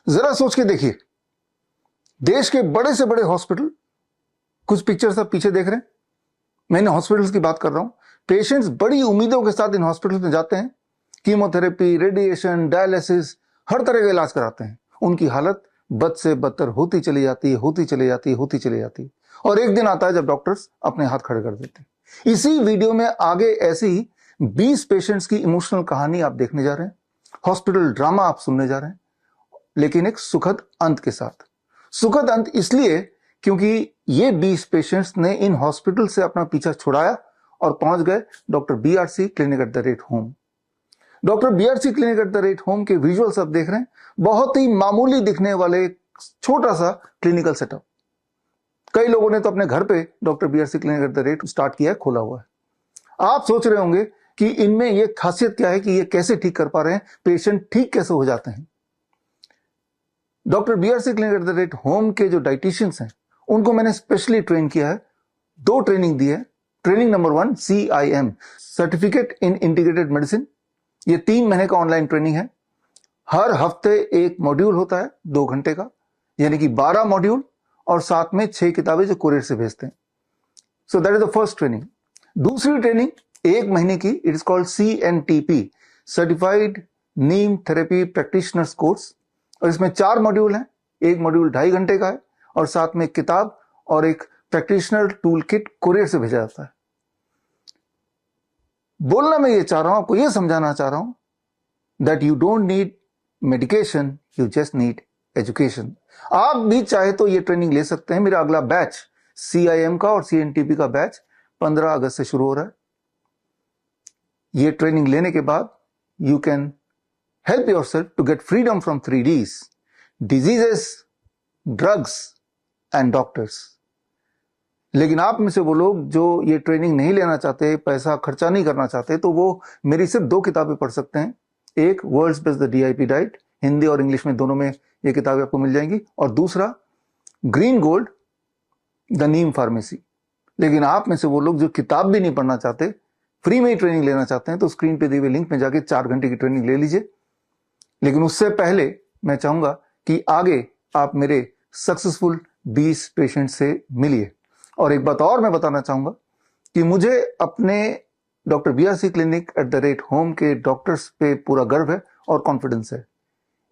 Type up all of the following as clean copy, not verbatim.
जरा सोच के देखिए, देश के बड़े से बड़े हॉस्पिटल, कुछ पिक्चर्स आप पीछे देख रहे हैं, मैं इन हॉस्पिटल्स की बात कर रहा हूं। पेशेंट्स बड़ी उम्मीदों के साथ इन हॉस्पिटल्स में जाते हैं, कीमोथेरेपी, रेडिएशन, डायलिसिस, हर तरह का इलाज कराते हैं। उनकी हालत बद से बदतर होती चली जाती है, होती चली जाती है, होती चली जाती है, और एक दिन आता है जब डॉक्टर्स अपने हाथ खड़े कर देते हैं। इसी वीडियो में आगे ऐसी ही 20 पेशेंट्स की इमोशनल कहानी आप देखने जा रहे हैं, हॉस्पिटल ड्रामा आप सुनने जा रहे हैं, लेकिन एक सुखद अंत के साथ। सुखद अंत इसलिए क्योंकि ये 20 पेशेंट्स ने इन हॉस्पिटल से अपना पीछा छुड़ाया और पहुंच गए doctor BRC clinic at the rate home. Doctor BRC clinic at the rate home के विजुअल्स आप देख रहे हैं, बहुत ही मामूली दिखने वाले छोटा सा क्लिनिकल सेटअप। कई लोगों ने तो अपने घर पे doctor BRC clinic at the rate start किया है, खोला हुआ है। आप सोच रहे होंगे कि इनमें यह खासियत क्या है कि ये कैसे ठीक कर पा रहे हैं, पेशेंट ठीक कैसे हो जाते हैं। Doctor BRC clinic at the rate home के जो डाइटिशियंस हैं, उनको मैंने स्पेशली ट्रेन किया है, 2 ट्रेनिंग दी है। Training number 1 CIM, certificate in integrated medicine. ये 3 महीने का ऑनलाइन ट्रेनिंग है। हर हफ्ते एक मॉड्यूल होता है 2 घंटे का, यानी कि 12 मॉड्यूल, और साथ में 6 किताबें जो कुरियर से भेजते हैं। So that is the first training. दूसरी ट्रेनिंग 1 महीने की, it is called CNTP, certified Neem therapy practitioners course, और इसमें 4 मॉड्यूल हैं। एक मॉड्यूल 2.5 घंटे का है, और साथ में एक किताब और एक प्रैक्टिशनर टूल किट कुरियर से भेजा जाता है। बोलना मैं ये चाह रहा हूं, आपको ये समझाना चाह रहा हूं that you don't need medication, you just need education. आप भी चाहे तो ये ट्रेनिंग ले सकते हैं। मेरा अगला बैच CIM का और CNTP का बैच 15 अगस्त से शुरू हो रहा है। ये ट्रेनिंग लेने के बाद you can help yourself to get freedom from 3Ds: diseases, drugs and doctors। लेकिन आप में से वो लोग जो ये ट्रेनिंग नहीं लेना चाहते, पैसा खर्चा नहीं करना चाहते, तो वो मेरी सिर्फ 2 किताबें पढ़ सकते हैं। एक world's best the DIP diet, Hindi और इंग्लिश में दोनों में ये किताबें आपको मिल जाएंगी, और दूसरा green gold the Neem pharmacy. लेकिन आप में से वो लोग जो किताब भी नहीं पढ़ना चाहते, फ्री में ही ट्रेनिंग लेना चाहते हैं, तो स्क्रीन पे दिए हुए लिंक में जाके 4 घंटे की ट्रेनिंग ले लीजिए। लेकिन उससे पहले मैं चाहूंगा कि आगे आप मेरे सक्सेसफुल 20 पेशेंट से मिलिए। और एक बात और मैं बताना चाहूंगा कि मुझे अपने doctor BRC clinic at the rate home के डॉक्टर्स पे पूरा गर्व है और कॉन्फिडेंस है।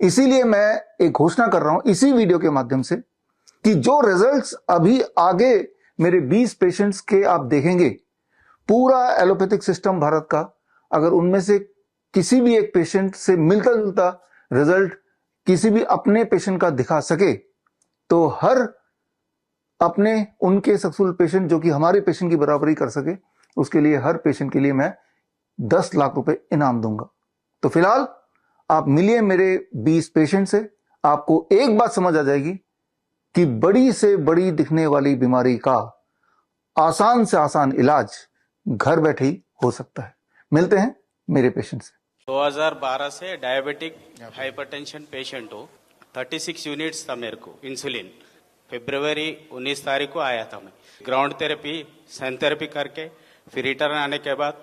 इसीलिए मैं एक घोषणा कर रहा हूं इसी वीडियो के माध्यम से कि जो रिजल्ट्स अभी आगे मेरे 20 पेशेंट्स के आप देखेंगे, पूरा एलोपैथिक सिस्टम भारत का, अगर उनमें से किसी भी एक पेशेंट से मिलता जुलता रिजल्ट किसी भी अपने पेशेंट का दिखा सके, तो हर अपने उनके सक्सेसफुल पेशेंट जो कि हमारे पेशेंट की बराबरी कर सके, उसके लिए हर पेशेंट के लिए मैं 10 लाख रुपए इनाम दूंगा। तो फिलहाल आप मिलिए मेरे 20 पेशेंट से, आपको एक बात समझ आ जाएगी कि बड़ी से बड़ी दिखने वाली बीमारी का आसान से आसान इलाज घर बैठे ही हो सकता है। मिलते हैं मेरे पेशेंट से। 2012 से डायबिटिक हाइपरटेंशन पेशेंट हूँ। 36 यूनिट्स था मेरे को इंसुलिन। फरवरी 19 तारीख को आया था मैं। ग्राउंड थेरेपी, सन थेरेपी करके फिर रिटर्न आने के बाद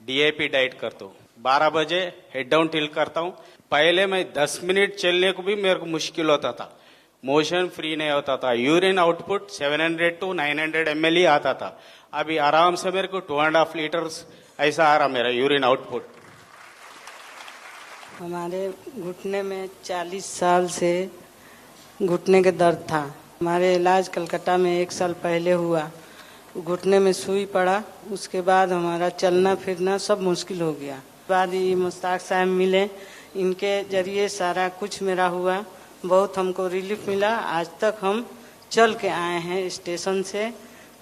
DIP डाइट करता हूँ। 12 बजे हेड डाउन टिल करता हूँ। पहले मैं 10 मिनट चलने को भी मेरे को मुश्किल होता था, मोशन फ्री नहीं होता था। यूरिन आउटपुट 700 to 900 ml ही आता था। अभी आराम से मेरे को 2.5 लीटर्स ऐसा आ रहा मेरा यूरिन आउटपुट। हमारे घुटने में 40 साल से घुटने के दर्द था। हमारे इलाज कलकत्ता में 1 साल पहले हुआ। घुटने में सुई पड़ा, उसके बाद हमारा चलना फिरना सब मुश्किल हो गया। बाद ये मुश्ताक साहब मिले, इनके जरिए सारा कुछ मेरा हुआ, बहुत हमको रिलीफ मिला। आज तक हम चल के आए हैं स्टेशन से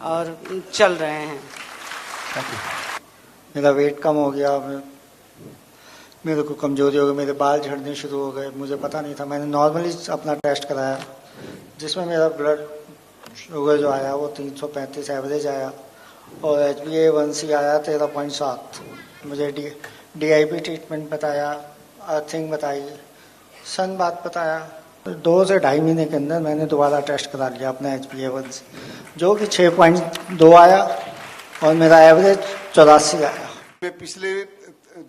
और चल रहे हैं। मेरा वेट कम हो गया, मेरे को कमजोरी हो गई, मेरे बाल झड़ने शुरू हो गए। मुझे पता नहीं था। मैंने नॉर्मली अपना टेस्ट कराया, जिसमें मेरा ब्लड शुगर जो आया वो 335 एवरेज आया, और HbA1c आया 13.7। मुझे DIP ट्रीटमेंट बताया, अर्थिंग बताई, सन बात बताया। 2 से 2.5 महीने के अंदर मैंने दोबारा टेस्ट करा लिया अपना HbA1c, जो कि 6.2 आया, और मेरा एवरेज 84 आया। पिछले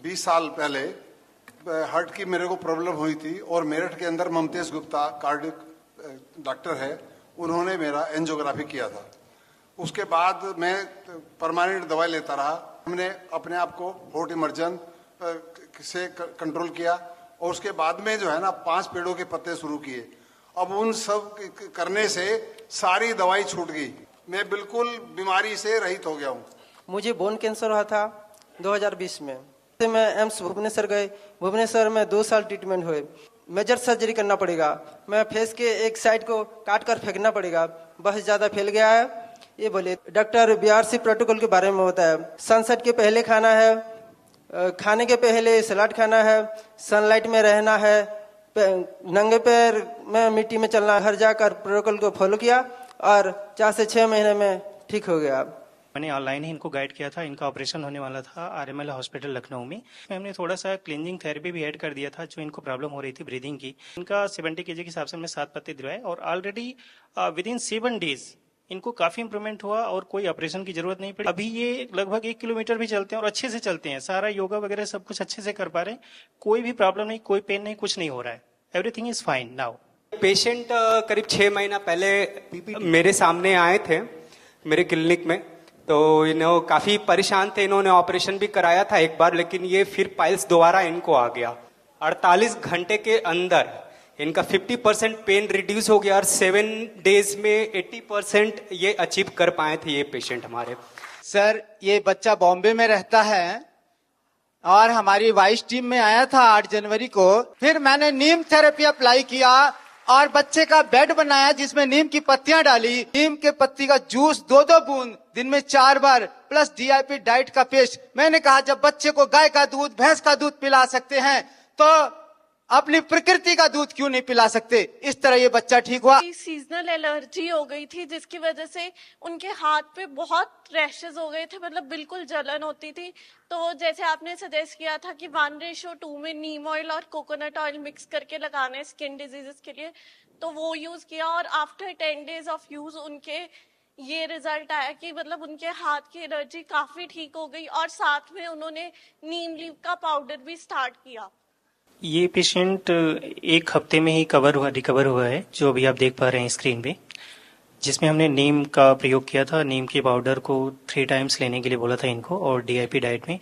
20 साल पहले हार्ट की मेरे को प्रॉब्लम हुई थी और मेरठ के अंदर ममतेज गुप्ता कार्डियक डॉक्टर है, उन्होंने मेरा एंजियोग्राफी किया था। उसके बाद मैं परमानेंट दवाई लेता रहा। हमने अपने आप को होट इमर्जन से कंट्रोल किया और उसके बाद में जो है ना 5 पेड़ों के पत्ते शुरू किए। अब उन सब करने से सारी दवाई छूट गई, मैं बिल्कुल बीमारी से रहित हो गया हूँ। मुझे बोन कैंसर हुआ था 2020 में। तो मैं एम्स भुवनेश्वर गए। भुवनेश्वर में 2 साल ट्रीटमेंट हुए। मेजर सर्जरी करना पड़ेगा, मैं फेस के एक साइड को काट कर फेंकना पड़ेगा, बहुत ज्यादा फैल गया है ये बोले। डॉक्टर बीआरसी प्रोटोकॉल के बारे में बताया, सनसेट के पहले खाना है, खाने के पहले सलाद खाना है, सनलाइट में रहना है, नंगे पैर में मिट्टी में चलना, हर जाकर प्रोटोकॉल को फॉलो किया और 4 से 6 महीने में ठीक हो गया। मैंने ऑनलाइन ही इनको गाइड किया था। इनका ऑपरेशन होने वाला था आरएमएल हॉस्पिटल लखनऊ में। हमने थोड़ा सा क्लींजिंग थेरेपी भी ऐड कर दिया था, जो इनको प्रॉब्लम हो रही थी ब्रीदिंग की। इनका 70 kg के हिसाब से हमने 7 पत्ते दिलवाए और ऑलरेडी विद इन 7 डेज इनको काफी इंप्रूवमेंट हुआ और कोई ऑपरेशन की जरूरत नहीं पड़ी। अभी ये लगभग 1 किलोमीटर भी चलते हैं और अच्छे से चलते हैं। सारा योगा वगैरह सब कुछ अच्छे से कर पा रहे हैं। कोई भी प्रॉब्लम नहीं, कोई पेन नहीं, कुछ नहीं हो रहा है। Everything is fine now. Patient करीब 6 महीना पहले मेरे सामने आए थे मेरे क्लिनिक में, तो इन्हों काफी परेशान थे। इन्होंने ऑपरेशन भी कराया था एक बार, लेकिन ये फिर पाइल्स दोबारा इनको आ गया। 48 घंटे के अंदर इनका 50% पेन रिड्यूस हो गया और 7 डेज में 80% ये अचीव कर पाए थे ये पेशेंट हमारे। सर, ये बच्चा बॉम्बे में रहता है और हमारी वाइस टीम में आया था 8 जनवरी को। फिर मैंने नीम थेरेपी अप्लाई किया और बच्चे का बेड बनाया जिसमें नीम की पत्तियां डाली। नीम के पत्ती का जूस 2-2 बूंद दिन में 4 बार प्लस डीआईपी डाइट का पेस्ट। मैंने कहा जब बच्चे को गाय का दूध, भैंस का दूध पिला सकते हैं तो अपनी प्रकृति का दूध क्यों नहीं पिला सकते। इस तरह ये बच्चा ठीक हुआ। सीजनल एलर्जी हो गई थी जिसकी वजह से उनके हाथ पे बहुत रैशेस हो गए थे, मतलब बिल्कुल जलन होती थी। तो जैसे आपने सजेस्ट किया था कि 1:2 में नीम ऑयल और कोकोनट ऑयल मिक्स करके लगाने स्किन डिजीजेस के लिए, तो वो यूज किया और आफ्टर 10 डेज ऑफ यूज उनके ये रिजल्ट आया कि मतलब उनके हाथ की एलर्जी काफी ठीक हो गई और साथ में उन्होंने नीम लीव का पाउडर भी स्टार्ट किया। ये पेशेंट 1 हफ्ते में ही रिकवर हुआ है, जो अभी आप देख पा रहे हैं स्क्रीन पे, जिसमें हमने नीम का प्रयोग किया था। नीम के पाउडर को 3 टाइम्स लेने के लिए बोला था इनको और डीआईपी डाइट में।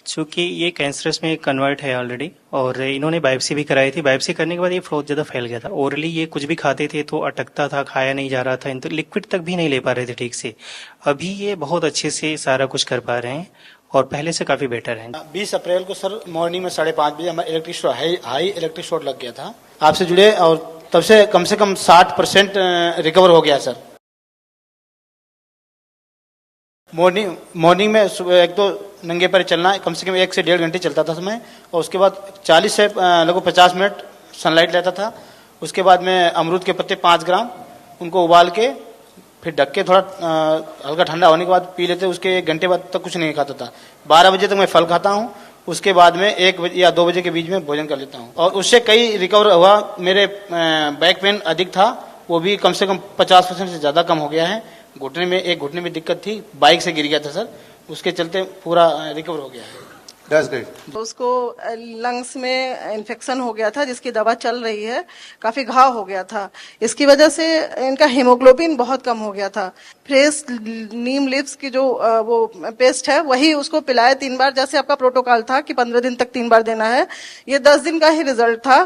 चूंकि ये कैंसरस में कन्वर्ट है ऑलरेडी और इन्होंने बायोप्सी भी कराई थी। बायोप्सी करने के बाद ये बहुत ज़्यादा फैल गया था। ओरली ये कुछ भी खाते थे तो अटकता था, खाया नहीं जा रहा था, तो लिक्विड तक भी नहीं ले पा रहे थे ठीक से। अभी ये बहुत अच्छे से सारा कुछ कर पा रहे हैं और पहले से काफी बेटर है। 20 अप्रैल को सर मॉर्निंग में 5:30 बजे हमारा electric short high electric short लग गया था। आपसे जुड़े और तब से कम 60% रिकवर हो गया सर। मॉर्निंग में एक तो नंगे पैर चलना कम से कम 1 से 1.5 घंटे चलता था समय, और उसके बाद 40 से लगभग 50 मिनट सनलाइट लेता था। उसके बाद में अमरूद के पत्ते 5 ग्राम उनको उबाल के फिर ढक के थोड़ा हल्का ठंडा होने के बाद पी लेते। उसके 1 घंटे बाद तक कुछ नहीं खाता था। 12 बजे तक मैं फल खाता हूँ, उसके बाद में 1 बजे या 2 बजे के बीच में भोजन कर लेता हूँ और उससे कई रिकवर हुआ। मेरे बैक पेन अधिक था, वो भी कम से कम 50% से ज़्यादा कम हो गया है। एक घुटने में दिक्कत थी, बाइक से गिर गया था सर, उसके चलते पूरा रिकवर हो गया है। That's great. उसको लंग्स में इन्फेक्शन हो गया था जिसकी दवा चल रही है, काफी घाव हो गया था। इसकी वजह से इनका हीमोग्लोबिन बहुत कम हो गया था। फ्रेश नीम लीव्स की जो वो पेस्ट है वही उसको पिलाए 3 बार, जैसे आपका प्रोटोकॉल था कि 15 दिन तक 3 बार देना है। ये 10 दिन का ही रिजल्ट था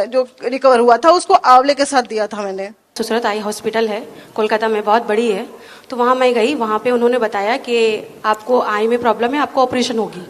जो रिकवर हुआ था। उसको आंवले के साथ दिया था मैंने। सूरत आई हॉस्पिटल है, कोलकाता में, बहुत बड़ी है। तो वहाँ मैं गई, वहाँ पे उन्होंने बताया कि आपको आई में प्रॉब्लम है, आपको ऑपरेशन होगी।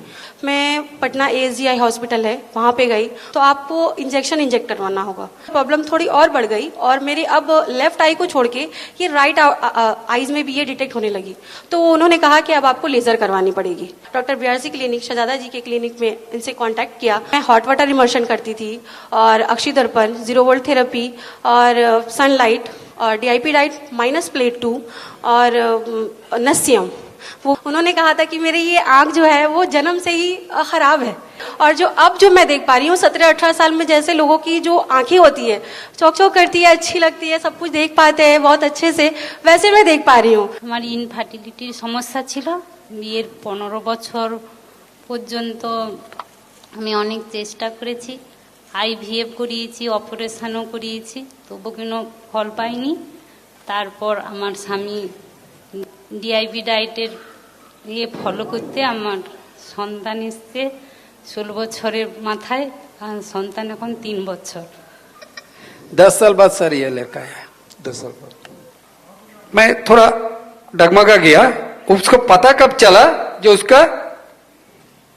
मैं पटना ASGI हॉस्पिटल है, वहाँ पे गई तो आपको इंजेक्शन इंजेक्ट करवाना होगा। प्रॉब्लम थोड़ी और बढ़ गई और मेरी अब लेफ्ट आई को छोड़ के ये राइट आईज में भी ये डिटेक्ट होने लगी। तो उन्होंने कहा कि अब आपको लेजर करवानी पड़ेगी। डॉक्टर BRC क्लिनिक, शहजादा जी के क्लिनिक में इनसे कॉन्टैक्ट किया। मैं हॉट वाटर इमर्शन करती थी और अक्षी दर्पण, 0 वोल्ट थेरेपी और सनलाइट और डीआईपी डाइट -प्लेट 2 और नस्यम। वो उन्होंने कहा था कि मेरी ये आंख जो है वो जन्म से ही खराब है और जो मैं देख पा रही हूँ 17-18 साल में, जैसे लोगों की जो आंखें होती है चौक चौक करती है, अच्छी लगती है, सब कुछ देख पाते हैं बहुत अच्छे से, वैसे मैं देख पा रही हूँ। हमारी इनफार्टिलिटीर समस्या ছিল। বিয়ের 15 বছর পর্যন্ত আমি অনেক চেষ্টা করেছি, আইভিএফ করিয়েছি, অপারেশনও করিয়েছি, তবু কোনো ফল পাইনি। তারপর আমার স্বামী ডিআইপি ডায়েটের ফলো করতে আমার সন্তান এসছে 16 বছরের মাথায়, আর সন্তান এখন 3 বছর। 10 साल बाद सर ये लड़का है, 10 साल बाद मैं थोड़ा डगमगा गया। उसको पता कब चला जो उसका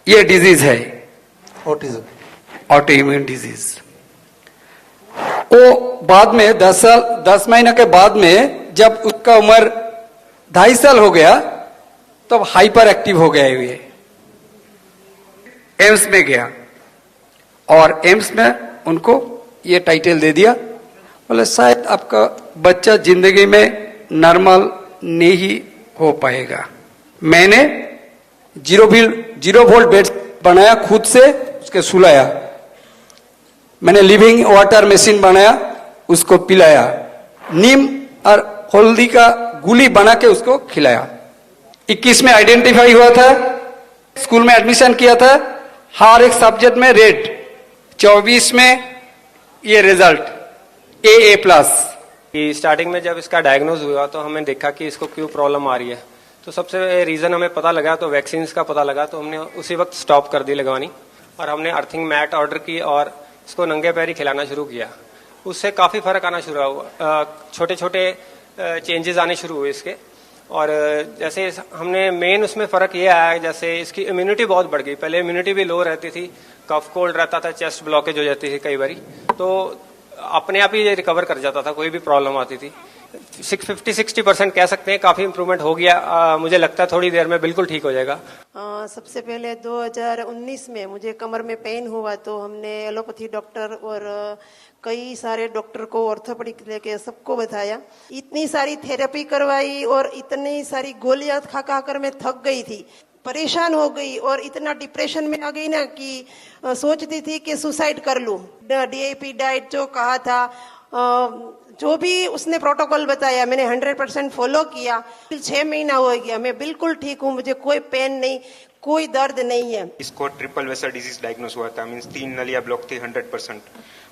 ये डिजीज है, ऑटिज्म, ऑटो इम्यून डिजीज। वो बाद में 10 महीने के बाद में जब उसका उम्र 2.5 साल हो गया तब हाइपर एक्टिव हो गया हुए। एम्स में गया और एम्स में उनको ये टाइटल दे दिया, बोले शायद आपका बच्चा जिंदगी में नॉर्मल नहीं हो पाएगा। मैंने 0 वोल्ट बेड बनाया, खुद से उसके सुलाया। मैंने लिविंग वाटर मशीन बनाया, उसको पिलाया। नीम और हल्दी का गोली बना के उसको खिलाया। 21 में आइडेंटिफाई हुआ था, स्कूल में एडमिशन किया था, हर एक सब्जेक्ट में रेड। 24 में ये रिजल्ट AA+। स्टार्टिंग में जब इसका डायग्नोज हुआ तो हमें देखा कि इसको क्यों प्रॉब्लम आ रही है, तो सबसे रीजन हमें पता लगा, तो वैक्सीन का पता लगा, तो हमने उसी वक्त स्टॉप कर दी लगवानी और हमने अर्थिंग मैट ऑर्डर की और इसको नंगे पैर ही खिलाना शुरू किया। उससे काफ़ी फर्क आना शुरू हुआ, छोटे छोटे चेंजेस आने शुरू हुए इसके। और जैसे हमने मेन उसमें फ़र्क ये आया, जैसे इसकी इम्यूनिटी बहुत बढ़ गई। पहले इम्यूनिटी भी लो रहती थी, कफ कोल्ड रहता था, चेस्ट ब्लॉकेज हो जाती थी कई बारी, तो अपने आप ही रिकवर कर जाता था, कोई भी प्रॉब्लम आती थी। 50-60% कह सकते हैं, काफ़ी इम्प्रूवमेंट हो गया। मुझे लगता है थोड़ी देर में बिल्कुल ठीक हो जाएगा। सबसे पहले 2019 में मुझे कमर में पेन हुआ, तो हमने एलोपैथी डॉक्टर और कई सारे डॉक्टर को, ऑर्थोपेडिक लेके सबको बताया। इतनी सारी थेरेपी करवाई और इतनी सारी गोलियां खा खा कर मैं थक गई थी, परेशान हो गई और इतना डिप्रेशन में आ गई ना कि सोचती थी कि सुसाइड कर लूं। डीआईपी डाइट जो कहा था, जो भी उसने प्रोटोकॉल बताया, मैंने 100% फॉलो किया। 6 महीना हो गया, मैं बिल्कुल ठीक हूँ, मुझे कोई पेन नहीं, कोई दर्द नहीं है। इसको ट्रिपल वेसल डिजीज डायग्नोस हुआ था, मींस 3 नलियां ब्लॉक थी 100%,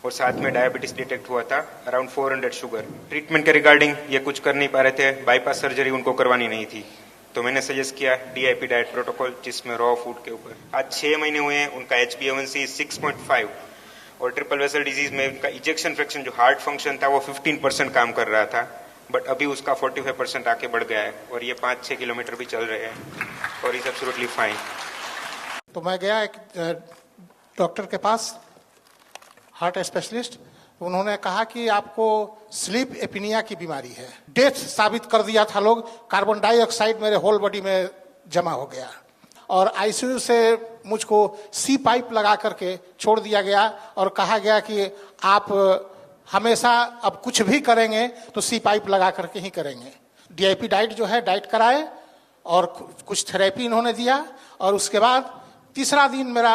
और साथ में डायबिटीज डिटेक्ट हुआ था, अराउंड 400 शुगर। ट्रीटमेंट के रिगार्डिंग ये कुछ कर नहीं पा रहे थे, बाईपास सर्जरी उनको करवानी नहीं थी, तो मैंने सजेस्ट किया डीआईपी डाइट प्रोटोकॉल, जिसमें रॉ फूड के ऊपर। आज 6 महीने हुए हैं, उनका HbA1c 6.5 और ट्रिपल वेसल डिजीज में उनका इजेक्शन फ्रैक्शन जो हार्ट फंक्शन था वो 15% काम कर रहा था, बट अभी उसका 45% आके बढ़ गया है और ये 5-6 किलोमीटर भी चल रहे हैं और इज एब्सोल्युटली फाइन। तो मैं गया एक डॉक्टर के पास, हार्ट स्पेशलिस्ट। उन्होंने कहा कि आपको स्लीप एपिनिया की बीमारी है। डेथ साबित कर दिया था लोग, कार्बन डाइऑक्साइड मेरे होल बॉडी में जमा हो गया और आईसीयू से मुझको सी पाइप लगा करके छोड़ दिया गया और कहा गया कि आप हमेशा अब कुछ भी करेंगे तो सी पाइप लगा करके ही करेंगे। डीआईपी डाइट जो है, डाइट कराए और कुछ थेरेपी इन्होंने दिया और उसके बाद तीसरा दिन मेरा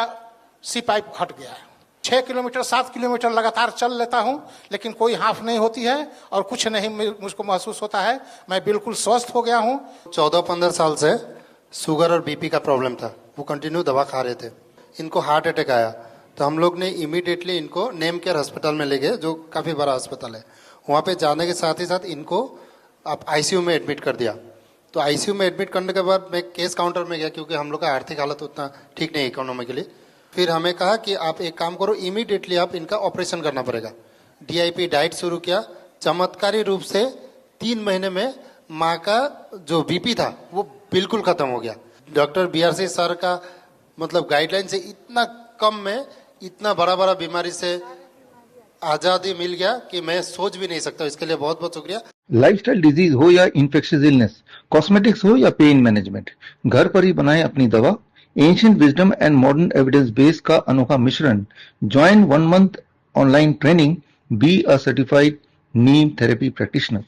सी पाइप हट गया। 6 किलोमीटर 7 किलोमीटर लगातार चल लेता हूं, लेकिन कोई हाफ नहीं होती है और कुछ नहीं मुझको महसूस होता है। मैं बिल्कुल स्वस्थ हो गया हूं। 14-15 साल से शुगर और बीपी का प्रॉब्लम था, वो कंटिन्यू दवा खा रहे थे। इनको हार्ट अटैक आया तो हम लोग ने इमीडिएटली इनको नेम केयर अस्पताल में ले गए, जो काफ़ी बड़ा अस्पताल है। वहाँ पे जाने के साथ ही साथ इनको आप आईसीयू में एडमिट कर दिया। तो आईसीयू में एडमिट करने के बाद मैं केस काउंटर में गया, क्योंकि हम लोग का आर्थिक हालत उतना ठीक नहीं इकोनॉमिकली। फिर हमें कहा कि आप एक काम करो, इमीडिएटली आप इनका ऑपरेशन करना पड़ेगा। डीआईपी डाइट शुरू किया, चमत्कारी रूप से 3 महीने में माँ का जो बीपी था वो बिल्कुल खत्म हो गया। डॉक्टर BRC सर का मतलब गाइडलाइन से इतना कम में इतना बड़ा बड़ा बीमारी से आजादी मिल गया कि मैं सोच भी नहीं सकता। इसके लिए बहुत बहुत शुक्रिया। लाइफस्टाइल डिजीज हो या इन्फेक्शियस इलनेस, कॉस्मेटिक्स हो या पेन मैनेजमेंट, घर पर ही बनाएं अपनी दवा। Ancient wisdom and modern evidence base का अनोखा मिश्रण। Join 1 month online training, be a certified Neem therapy practitioner.